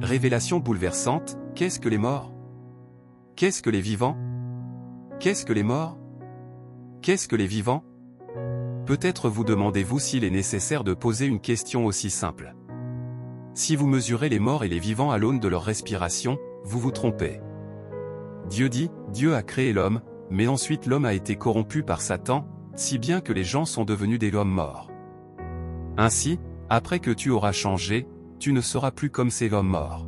Révélation bouleversante, qu'est-ce que les morts? Qu'est-ce que les vivants? Qu'est-ce que les morts? Qu'est-ce que les vivants? Peut-être vous demandez-vous s'il est nécessaire de poser une question aussi simple. Si vous mesurez les morts et les vivants à l'aune de leur respiration, vous vous trompez. Dieu dit, Dieu a créé l'homme, mais ensuite l'homme a été corrompu par Satan, si bien que les gens sont devenus des hommes morts. Ainsi, après que tu auras changé, tu ne seras plus comme ces hommes morts.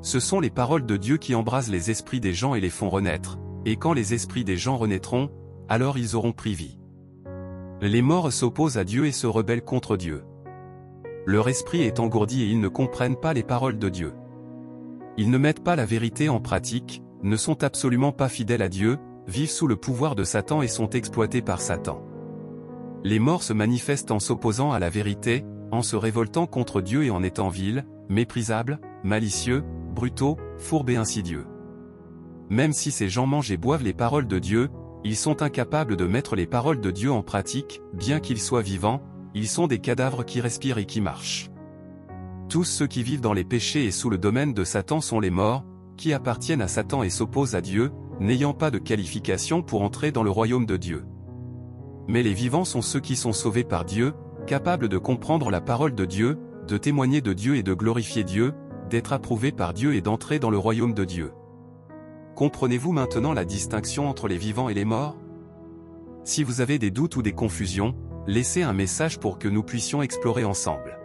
Ce sont les paroles de Dieu qui embrasent les esprits des gens et les font renaître, et quand les esprits des gens renaîtront, alors ils auront pris vie. Les morts s'opposent à Dieu et se rebellent contre Dieu. Leur esprit est engourdi et ils ne comprennent pas les paroles de Dieu. Ils ne mettent pas la vérité en pratique, ne sont absolument pas fidèles à Dieu, vivent sous le pouvoir de Satan et sont exploités par Satan. Les morts se manifestent en s'opposant à la vérité, en se révoltant contre Dieu et en étant vils, méprisables, malicieux, brutaux, fourbes et insidieux. Même si ces gens mangent et boivent les paroles de Dieu, ils sont incapables de mettre les paroles de Dieu en pratique, bien qu'ils soient vivants, ils sont des cadavres qui respirent et qui marchent. Tous ceux qui vivent dans les péchés et sous le domaine de Satan sont les morts, qui appartiennent à Satan et s'opposent à Dieu, n'ayant pas de qualification pour entrer dans le royaume de Dieu. Mais les vivants sont ceux qui sont sauvés par Dieu, capables de comprendre la parole de Dieu, de témoigner de Dieu et de glorifier Dieu, d'être approuvés par Dieu et d'entrer dans le royaume de Dieu. Comprenez-vous maintenant la distinction entre les vivants et les morts? Si vous avez des doutes ou des confusions, laissez un message pour que nous puissions explorer ensemble.